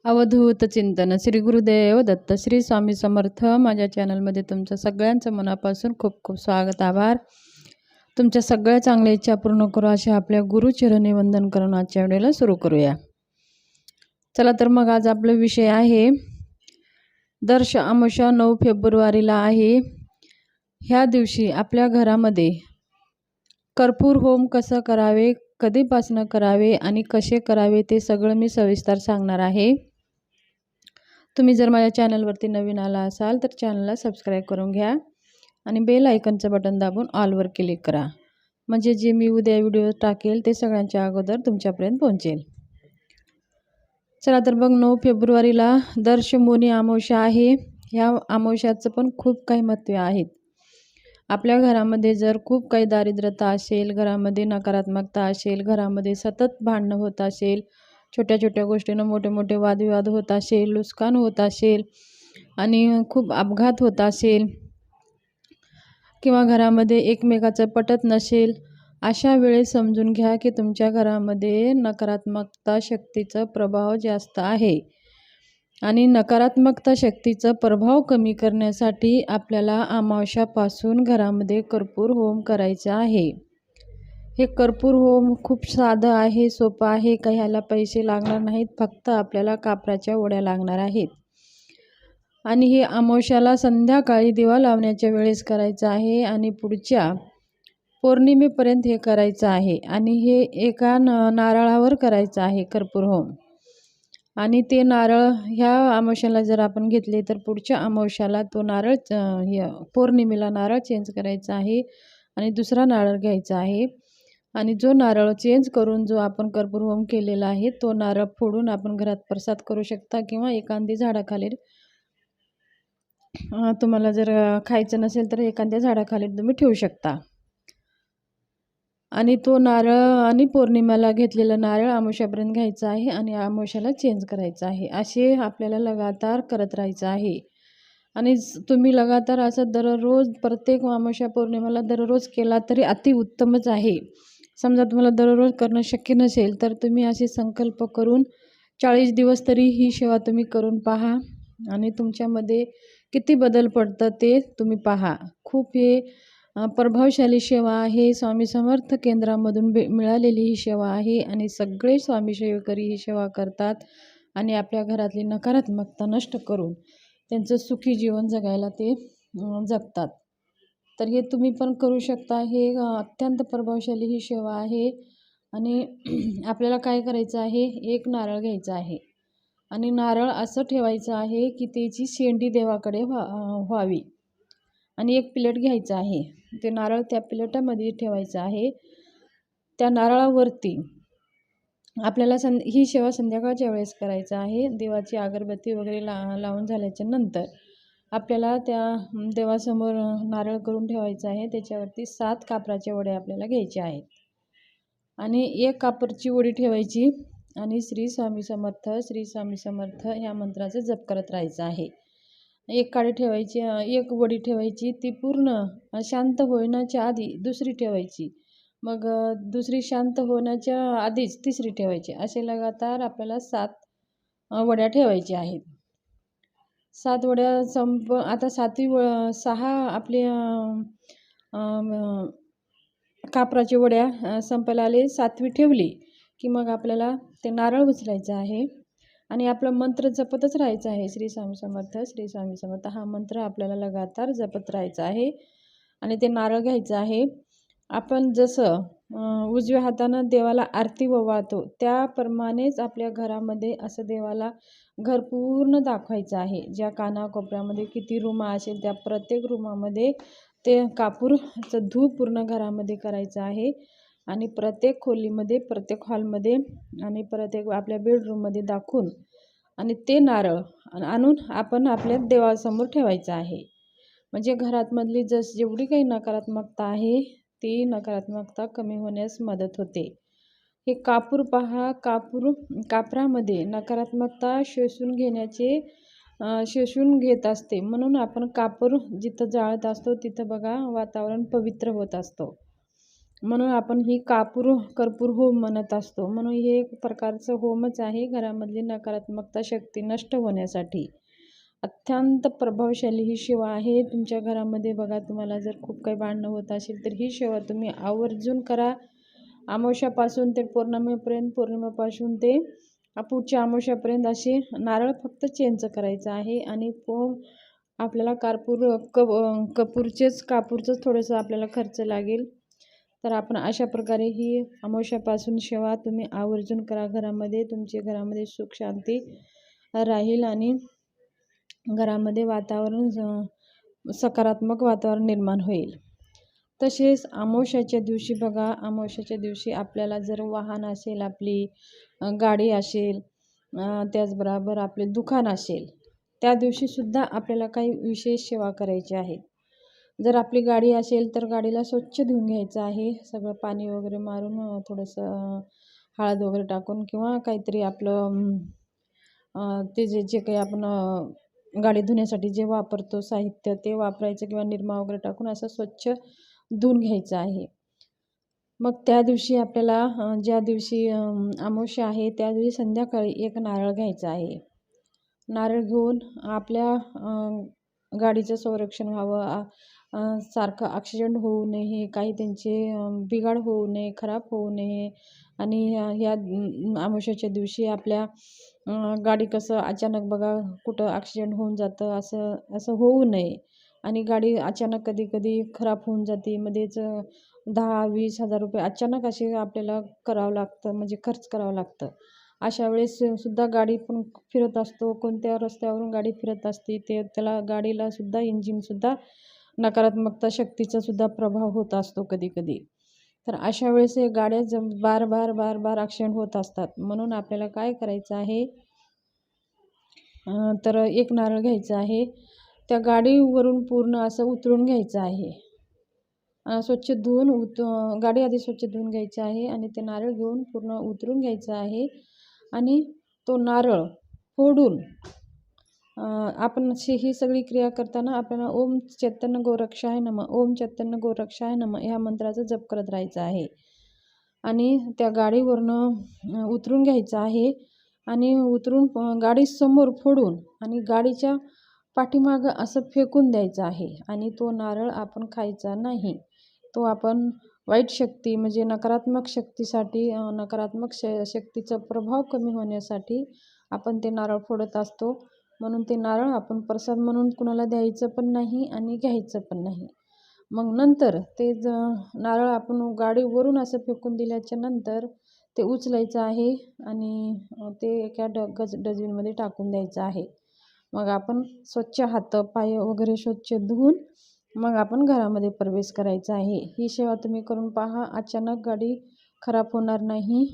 अवधूत चिंतन श्री गुरुदेव दत्त श्री स्वामी समर्थ। माझ्या चॅनलमध्ये तुमचं सगळ्यांचं मनापासून खूप खूप स्वागत, आभार। तुमच्या सगळ्या चांगल्या इच्छा पूर्ण करू अशा आपल्या गुरुचरणी वंदन करून आजच्या व्हिडिओला सुरू करूया। चला तर मग आज आपला विषय आहे दर्श अमावस्या 9 फेब्रुवारीला आहे। ह्या दिवशी आपल्या घरामध्ये कर्पूर होम कसं करावे, कधीपासून करावे आणि कसे करावे ते सगळं मी सविस्तर सांगणार आहे। तुम्ही जर माझ्या चॅनलवरती नवीन आला असाल तर चॅनलला सबस्क्राईब करून घ्या आणि बेल आयकॉनचं बटन दाबून ऑलवर क्लिक करा, म्हणजे जे मी उद्या व्हिडिओ टाकेल ते सगळ्यांच्या अगोदर तुमच्यापर्यंत पोहोचेल। चला तर मग 9 फेब्रुवारीला दर्शमुनी अमावस्या आहे। ह्या अमावस्याचं पण खूप काही महत्त्व आहेत। आपल्या घरामध्ये जर खूप काही दारिद्र्यता असेल, घरामध्ये नकारात्मकता असेल, घरामध्ये सतत भांडणं होत असेल, छोट्या छोट्या गोष्टींना मोठे मोठे वादविवाद होत असेल, नुकसान होत असेल आणि खूप अपघात होत असेल किंवा घरामध्ये एकमेकाचं पटत नसेल, अशा वेळेस समजून घ्या की तुमच्या घरामध्ये नकारात्मकता शक्तीचा प्रभाव जास्त आहे आणि नकारात्मकता शक्तीचा प्रभाव कमी करण्यासाठी आपल्याला अमावस्यापासून घरामध्ये कर्पूर होम करायचा आहे। हे कर्पूर होम खूप साधं आहे, सोपं आहे, काही ह्याला पैसे लागणार नाहीत, फक्त आपल्याला कापराच्या वड्या लागणार आहेत आणि हे अमावस्याला संध्याकाळी दिवा लावण्याच्या वेळेस करायचं आहे आणि पुढच्या पौर्णिमेपर्यंत हे करायचं आहे आणि हे एका नारळावर करायचं आहे कर्पूर होम। आणि ते नारळ ह्या अमावस्याला जर आपण घेतले तर पुढच्या अमावस्याला तो नारळ पौर्णिमेला नारळ चेंज करायचा आहे आणि दुसरा नारळ घ्यायचा आहे आणि जो नारळ चेंज करून जो आपण कर्पूर होम केलेला आहे तो नारळ फोडून आपण घरात प्रसाद करू शकता किंवा एखादी झाडाखाली तुम्हाला जर खायचं नसेल तर एखाद्या झाडाखाली तुम्ही ठेवू शकता। आणि तो नारळ आणि पौर्णिमेला घेतलेला नारळ अमावस्यापर्यंत घ्यायचा आहे आणि अमावस्याला चेंज करायचं आहे। असे आपल्याला लगातार करत राहायचं आहे आणि तुम्ही लगातार असं दररोज प्रत्येक अमावस्या पौर्णिमेला दररोज केला तरी अतिउत्तमच आहे। समजा तुम्हाला दररोज करणं शक्य नसेल तर तुम्ही असे संकल्प करून 40 दिवस तरी ही सेवा तुम्ही करून पहा आणि तुमच्यामध्ये किती बदल पडतं ते तुम्ही पहा। खूप हे प्रभावशाली सेवा आहे, स्वामी समर्थ केंद्रामधून मिळालेली ही सेवा आहे आणि सगळे स्वामी सेवेकरी ही सेवा करतात आणि आपल्या घरातली नकारात्मकता नष्ट करून त्यांचं सुखी जीवन जगायला ते जगतात। तर हे तुम्ही पण करू शकता। हे अत्यंत प्रभावशाली ही सेवा आहे आणि आपल्याला काय करायचं आहे, एक नारळ घ्यायचा आहे आणि नारळ असं ठेवायचं आहे की त्याची शेंडी देवाकडे व्हावी आणि एक प्लेट घ्यायचं आहे, ते नारळ त्या प्लेटामध्ये ठेवायचं आहे। त्या नारळावरती आपल्याला ही सेवा संध्याकाळच्या वेळेस करायचं आहे। देवाची अगरबत्ती वगैरे लावून झाल्याच्या नंतर आपल्याला त्या देवासमोर नारळ करून ठेवायचं आहे। त्याच्यावरती 7 कापराच्या वड्या आपल्याला घ्यायच्या आहेत आणि एक कापरची वडी ठेवायची आणि श्री स्वामी समर्थ श्री स्वामी समर्थ ह्या मंत्राचा जप करत राहायचं आहे। एक काडी ठेवायची, एक वडी ठेवायची, ती पूर्ण शांत होण्याच्या आधी दुसरी ठेवायची, मग दुसरी शांत होण्याच्या आधीच तिसरी ठेवायची, असे लगातार आपल्याला 7 वड्या ठेवायच्या आहेत। 7 वड्या आता 6 आपल्या कापराच्या वड्या संपायला आले, 7वी ठेवली की मग आपल्याला ते नारळ उचलायचं आहे आणि आपला मंत्र जपतच राहायचा आहे, श्री स्वामी समर्थ श्री स्वामी समर्थ हा मंत्र आपल्याला लगातार जपत राहायचा आहे आणि ते नारळ घ्यायचं आहे। आपण जसं उजव्या हातानं देवाला आरती ओवाळतो त्याप्रमाणेच आपल्या घरामध्ये असं देवाला घर पूर्ण दाखवायचं आहे। ज्या कानाकोपऱ्यामध्ये किती रूमा असेल त्या प्रत्येक रूमामध्ये ते कापूरचं धूप पूर्ण घरामध्ये करायचं आहे आणि प्रत्येक खोलीमध्ये, प्रत्येक हॉलमध्ये आणि प्रत्येक आपल्या बेडरूममध्ये दाखवून आणि ते नारळ आणून आपण आपल्या देवासमोर ठेवायचं आहे। म्हणजे घरातमधली जेवढी काही नकारात्मकता आहे ती नकारात्मकता कमी होण्यास मदत होते। हे कापूर पहा, कापरामध्ये नकारात्मकता शोषून घेत असते, म्हणून आपण कापूर जिथं जाळत असतो तिथं बघा वातावरण पवित्र होत असतो म्हणून आपण ही कर्पूर होम म्हणत असतो. म्हणून हे एक प्रकारचं होमच आहे घरामधली नकारात्मकता शक्ती नष्ट होण्यासाठी. अत्यंत प्रभावशाली ही सेवा आहे. तुमच्या घरामध्ये बघा, तुम्हाला जर खूप काही भांडणं होत असेल तर ही सेवा तुम्ही आवर्जून करा. अमावस्यापासून ते पौर्णिमेपर्यंत, पौर्णिमेपासून ते पुढच्या अमावस्यापर्यंत असे नारळ फक्त चेंज करायचं आहे. आणि आपल्याला कापूरचंच थोडंसं आपल्याला खर्च लागेल. तर आपण अशा प्रकारे ही अमावस्यापासून सेवा तुम्ही आवर्जून करा घरामध्ये. तुमच्या घरामध्ये सुख शांती राहील आणि घरामध्ये सकारात्मक वातावरण निर्माण होईल. तसेच अमावस्याच्या दिवशी बघा, अमावस्याच्या दिवशी आपल्याला जर वाहन असेल, आपली गाडी असेल, त्याचबरोबर आपले दुकान असेल, त्या दिवशीसुद्धा आपल्याला काही विशेष सेवा करायची आहे. जर आपली गाडी असेल तर गाडीला स्वच्छ धुवून घ्यायचं आहे. सगळं पाणी वगैरे मारून, थोडंसं हळद वगैरे टाकून, किंवा काहीतरी आपलं ते जे काही आपण गाडी धुण्यासाठी जे वापरतो साहित्य ते वापरायचं, किंवा निरमा वगैरे टाकून असं स्वच्छ धुवून घ्यायचं आहे. मग त्या दिवशी आपल्याला ज्या दिवशी अमावस्या आहे त्या दिवशी संध्याकाळी एक नारळ घ्यायचा आहे. नारळ घेऊन आपल्या गाडीचं संरक्षण व्हावं, सारखं ॲक्सिडेंट होऊ नये, काही त्यांचे बिघाड होऊ नये, खराब होऊ नये. आणि ह्या अमावस्याच्या दिवशी आपल्या गाडी कसं अचानक बघा कुठं ॲक्सिडेंट होऊन जातं, असं होऊ नये. आणि गाडी अचानक कधी कधी खराब होऊन जाते, मध्येच 10-20 हजार रुपये अचानक असे आपल्याला करावं लागतं, म्हणजे खर्च करावं लागतं. अशा वेळेस सुद्धा गाडी पण फिरत असतो, कोणत्या रस्त्यावरून गाडी फिरत असते त्याला गाडीलासुद्धा इंजिनसुद्धा नकारात्मकता शक्तीचा सुद्धा प्रभाव होत असतो कधी कधी. तर अशा वेळेस हे गाड्या बार बार ॲक्सिडेंट होत असतात. म्हणून आपल्याला काय करायचं आहे, तर एक नारळ घ्यायचं आहे, त्या गाडीवरून पूर्ण असं उतरून घ्यायचं आहे. स्वच्छ धुवून गाडी आधी स्वच्छ धुवून घ्यायची आहे आणि ते नारळ घेऊन पूर्ण उतरून घ्यायचं आहे. आणि तो नारळ फोडून आपण ही सगळी क्रिया करताना आपल्याला ओम चैतन्य गोरक्षाय नमः, ओम चैतन्य गोरक्षाय नमः ह्या मंत्राचा जप करत राहायचं आहे. आणि त्या गाडीवरनं उतरून घ्यायचं आहे. आणि उतरून गाडी समोर फोडून आणि गाडीच्या पाठीमागं असं फेकून द्यायचं आहे. आणि तो नारळ आपण खायचा नाही. तो आपण वाईट शक्ती, म्हणजे नकारात्मक शक्तीसाठी, नकारात्मक शक्तीचा प्रभाव कमी होण्यासाठी आपण ते नारळ फोडत असतो. म्हणून ते नारळ आपण प्रसाद म्हणून कुणाला द्यायचं पण नाही आणि घ्यायचं पण नाही. मग नंतर ते नारळ आपण गाडीवरून असं फेकून दिल्याच्या नंतर ते उचलायचं आहे आणि ते एका डस्टबिनमध्ये टाकून द्यायचं आहे. मग आपण स्वच्छ हात पाय वगैरे स्वच्छ धुवून मग आपण घरामध्ये प्रवेश करायचा आहे. ही सेवा तुम्ही करून पहा, अचानक गाडी खराब होणार नाही.